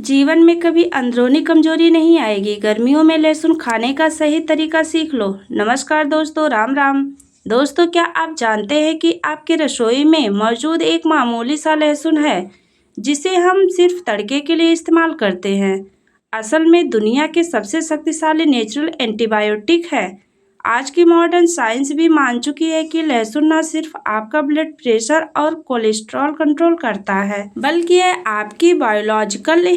जीवन में कभी अंदरूनी कमजोरी नहीं आएगी। गर्मियों में लहसुन खाने का सही तरीका सीख लो। नमस्कार दोस्तों, राम राम। दोस्तों, क्या आप जानते हैं कि आपकी रसोई में मौजूद एक मामूली सा लहसुन है जिसे हम सिर्फ तड़के के लिए इस्तेमाल करते हैं, असल में दुनिया के सबसे शक्तिशाली नेचुरल एंटीबायोटिक है। आज की मॉडर्न साइंस भी मान चुकी है कि लहसुन न सिर्फ आपका ब्लड प्रेशर और कोलेस्ट्रॉल कंट्रोल करता है, बल्कि यह आपकी बायोलॉजिकल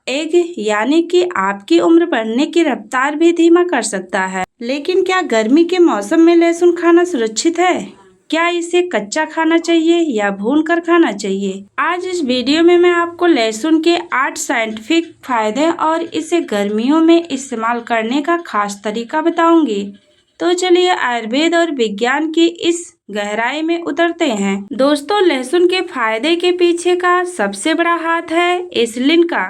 एज यानी कि आपकी उम्र बढ़ने की रफ्तार भी धीमा कर सकता है। लेकिन क्या गर्मी के मौसम में लहसुन खाना सुरक्षित है? क्या इसे कच्चा खाना चाहिए या भून कर खाना चाहिए? आज इस वीडियो में मैं आपको लहसुन के 8 साइंटिफिक फायदे और इसे गर्मियों में इस्तेमाल करने का खास तरीका बताऊंगी। तो चलिए आयुर्वेद और विज्ञान की इस गहराई में उतरते हैं। दोस्तों, लहसुन के फायदे के पीछे का सबसे बड़ा हाथ है एसिलिन का।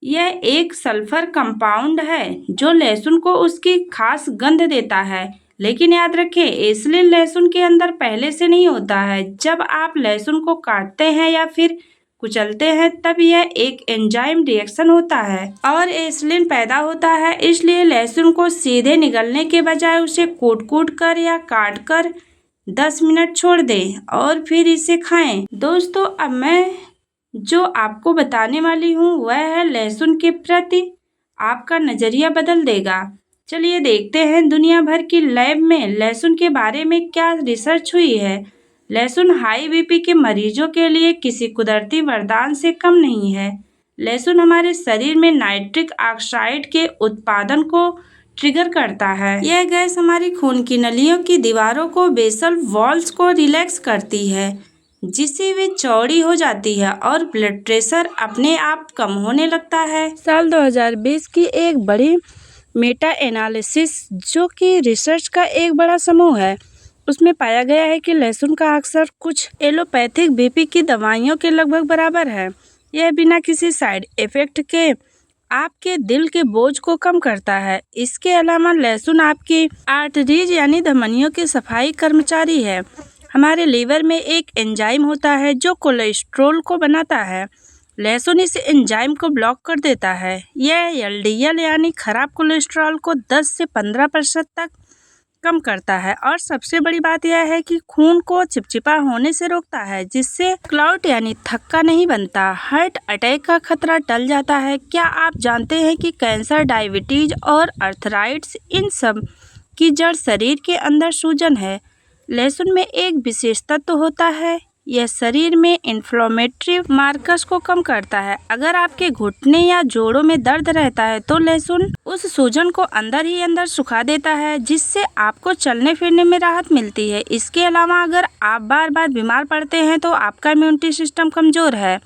यह एक सल्फर कंपाउंड है जो लहसुन को उसकी खास गंध देता है। लेकिन याद रखें, एसिलिन लहसुन के अंदर पहले से नहीं होता है। जब आप लहसुन को काटते हैं या फिर कुचलते हैं तब यह एक एंजाइम रिएक्शन होता है और एसिलिन पैदा होता है। इसलिए लहसुन को सीधे निगलने के बजाय उसे कूट कर या काट कर 10 मिनट छोड़ दें और फिर इसे खाएं। दोस्तों, अब मैं जो आपको बताने वाली हूँ वह है लहसुन के प्रति आपका नजरिया बदल देगा। चलिए देखते हैं दुनिया भर की लैब में लहसुन के बारे में क्या रिसर्च हुई है। लहसुन हाई बीपी के मरीजों के लिए किसी कुदरती वरदान से कम नहीं है। लहसुन हमारे शरीर में नाइट्रिक ऑक्साइड के उत्पादन को ट्रिगर करता है। यह गैस हमारी खून की नलियों की दीवारों को, बेसल वॉल्स को रिलैक्स करती है, जिससे वे चौड़ी हो जाती है और ब्लड प्रेशर अपने आप कम होने लगता है। साल 2020 की एक बड़ी मेटा एनालिसिस, जो कि रिसर्च का एक बड़ा समूह है, उसमें पाया गया है कि लहसुन का अक्सर कुछ एलोपैथिक बीपी की दवाइयों के लगभग बराबर है। यह बिना किसी साइड इफेक्ट के आपके दिल के बोझ को कम करता है। इसके अलावा लहसुन आपकी आर्टरीज यानी धमनियों की सफाई कर्मचारी है। हमारे लीवर में एक एंजाइम होता है जो कोलेस्ट्रॉल को बनाता है। लहसुन इस एंजाइम को ब्लॉक कर देता है। यह एलडीएल यानी खराब कोलेस्ट्रॉल को 10 से 15% तक कम करता है और सबसे बड़ी बात यह है कि खून को चिपचिपा होने से रोकता है, जिससे क्लॉट यानी थक्का नहीं बनता। हार्ट अटैक का खतरा टल जाता है। क्या आप जानते हैं कि कैंसर, डायबिटीज और अर्थराइटिस, इन सब की जड़ शरीर के अंदर सूजन है। लहसुन में एक विशेष तत्व होता है, यह शरीर में इन्फ्लेमेटरी मार्कर्स को कम करता है। अगर आपके घुटने या जोड़ों में दर्द रहता है तो लहसुन उस सूजन को अंदर ही अंदर सुखा देता है, जिससे आपको चलने फिरने में राहत मिलती है। इसके अलावा अगर आप बार बार बीमार पड़ते हैं तो आपका इम्यूनिटी सिस्टम कमजोर है।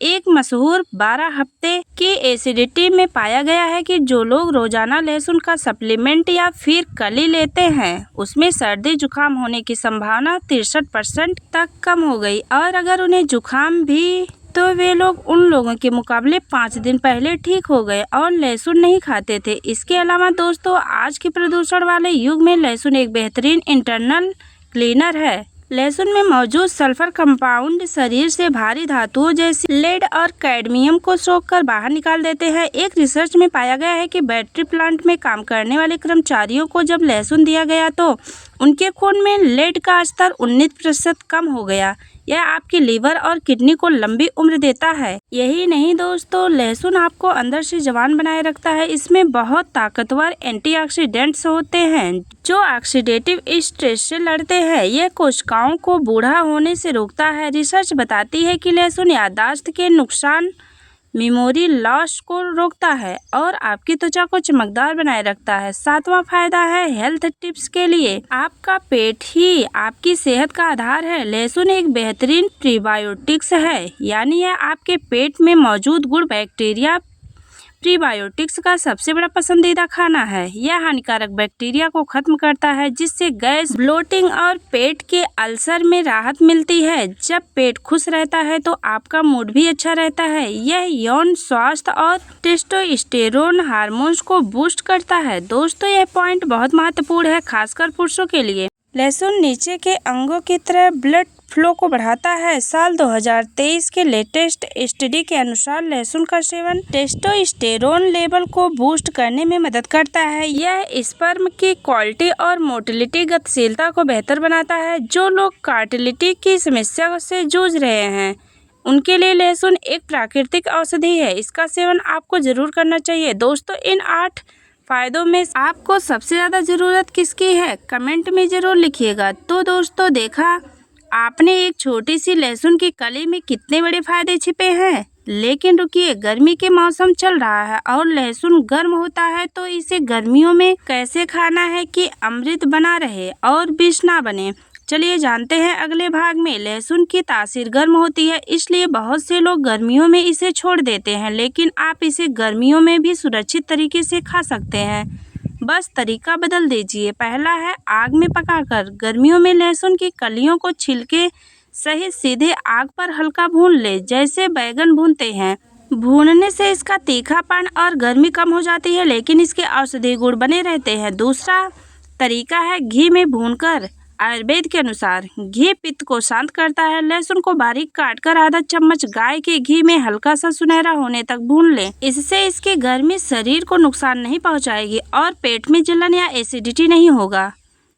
एक मशहूर 12 हफ्ते की एसिडिटी में पाया गया है कि जो लोग रोजाना लहसुन का सप्लीमेंट या फिर कली लेते हैं उसमें सर्दी जुकाम होने की संभावना 63% तक कम हो गई, और अगर उन्हें जुकाम भी तो वे लोग उन लोगों के मुकाबले 5 दिन पहले ठीक हो गए और लहसुन नहीं खाते थे। इसके अलावा दोस्तों, आज के प्रदूषण वाले युग में लहसुन एक बेहतरीन इंटरनल क्लीनर है। लहसुन में मौजूद सल्फर कंपाउंड शरीर से भारी धातुओं जैसे लेड और कैडमियम को सोखकर बाहर निकाल देते हैं। एक रिसर्च में पाया गया है कि बैटरी प्लांट में काम करने वाले कर्मचारियों को जब लहसुन दिया गया तो उनके खून में लेड का स्तर 19% कम हो गया। यह आपकी लीवर और किडनी को लंबी उम्र देता है। यही नहीं दोस्तों, लहसुन आपको अंदर से जवान बनाए रखता है। इसमें बहुत ताकतवर एंटीऑक्सीडेंट्स होते हैं जो ऑक्सीडेटिव स्ट्रेस से लड़ते हैं। यह कोशिकाओं को बूढ़ा होने से रोकता है। रिसर्च बताती है कि लहसुन याददाश्त के नुकसान, मेमोरी लॉस को रोकता है और आपकी त्वचा को चमकदार बनाए रखता है। 7वां फायदा है हेल्थ टिप्स के लिए। आपका पेट ही आपकी सेहत का आधार है। लहसुन एक बेहतरीन प्रीबायोटिक्स है, यानी यह आपके पेट में मौजूद गुड बैक्टीरिया प्रीबायोटिक्स का सबसे बड़ा पसंदीदा खाना है। यह हानिकारक बैक्टीरिया को खत्म करता है, जिससे गैस, ब्लोटिंग और पेट के अल्सर में राहत मिलती है। जब पेट खुश रहता है तो आपका मूड भी अच्छा रहता है। यह यौन स्वास्थ्य और टेस्टोस्टेरोन हार्मोन्स को बूस्ट करता है। दोस्तों, यह पॉइंट बहुत महत्वपूर्ण है, खासकर पुरुषों के लिए। लहसुन नीचे के अंगों की तरह ब्लड फ्लो को बढ़ाता है। साल 2023 के लेटेस्ट स्टडी के अनुसार लहसुन का सेवन टेस्टोस्टेरोन लेवल को बूस्ट करने में मदद करता है। यह स्पर्म की क्वालिटी और मोटिलिटी गतिशीलता को बेहतर बनाता है। जो लोग फर्टिलिटी की समस्या से जूझ रहे हैं उनके लिए लहसुन एक प्राकृतिक औषधि है। इसका सेवन आपको जरूर करना चाहिए। दोस्तों, इन 8 फायदों में आपको सबसे ज़्यादा ज़रूरत किसकी है, कमेंट में ज़रूर लिखिएगा। तो दोस्तों, देखा आपने एक छोटी सी लहसुन की कली में कितने बड़े फायदे छिपे हैं। लेकिन रुकिए, गर्मी के मौसम चल रहा है और लहसुन गर्म होता है, तो इसे गर्मियों में कैसे खाना है कि अमृत बना रहे और विष ना बने। चलिए जानते हैं अगले भाग में। लहसुन की तासीर गर्म होती है, इसलिए बहुत से लोग गर्मियों में इसे छोड़ देते हैं, लेकिन आप इसे गर्मियों में भी सुरक्षित तरीके से खा सकते हैं। बस तरीका बदल दीजिए। पहला है आग में पकाकर। गर्मियों में लहसुन की कलियों को छिलके सहित सीधे आग पर हल्का भून ले, जैसे बैगन भूनते हैं। भूनने से इसका तीखापन और गर्मी कम हो जाती है, लेकिन इसके औषधीय गुण बने रहते हैं। दूसरा तरीका है घी में भूनकर। आयुर्वेद के अनुसार घी पित्त को शांत करता है। लहसुन को बारीक काटकर आधा चम्मच गाय के घी में हल्का सा सुनहरा होने तक भून लें। इससे इसकी गर्मी शरीर को नुकसान नहीं पहुंचाएगी और पेट में जलन या एसिडिटी नहीं होगा।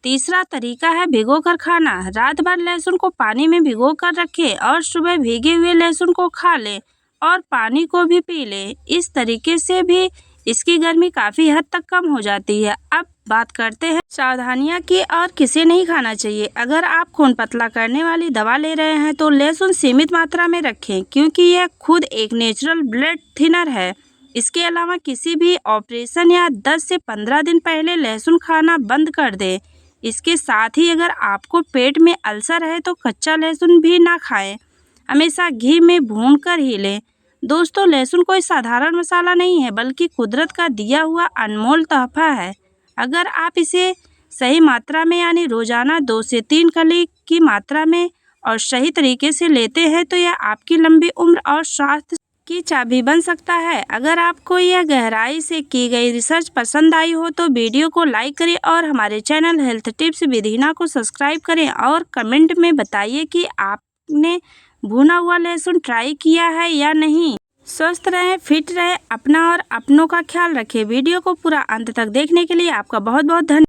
तीसरा तरीका है भिगोकर खाना। रात भर लहसुन को पानी में भिगोकर रखें और सुबह भीगे हुए लहसुन को खा लें और पानी को भी पी लें। इस तरीके से भी इसकी गर्मी काफ़ी हद तक कम हो जाती है। अब बात करते हैं सावधानियां की और किसे नहीं खाना चाहिए। अगर आप खून पतला करने वाली दवा ले रहे हैं तो लहसुन सीमित मात्रा में रखें, क्योंकि यह खुद एक नेचुरल ब्लड थिनर है। इसके अलावा किसी भी ऑपरेशन या 10 से 15 दिन पहले लहसुन खाना बंद कर दें। इसके साथ ही अगर आपको पेट में अल्सर है तो कच्चा लहसुन भी ना खाएं, हमेशा घी में भूनकर ही लें। दोस्तों, लहसुन कोई साधारण मसाला नहीं है, बल्कि कुदरत का दिया हुआ अनमोल तोहफा है। अगर आप इसे सही मात्रा में यानी रोजाना 2 से 3 कली की मात्रा में और सही तरीके से लेते हैं तो यह आपकी लंबी उम्र और स्वास्थ्य की चाबी बन सकता है। अगर आपको यह गहराई से की गई रिसर्च पसंद आई हो तो वीडियो को लाइक करें और हमारे channel health tips with Hina को सब्सक्राइब करें और कमेंट में बताइए कि आपने भुना हुआ लहसुन ट्राई किया है या नहीं। स्वस्थ रहें, फिट रहें, अपना और अपनों का ख्याल रखें। वीडियो को पूरा अंत तक देखने के लिए आपका बहुत बहुत धन्यवाद।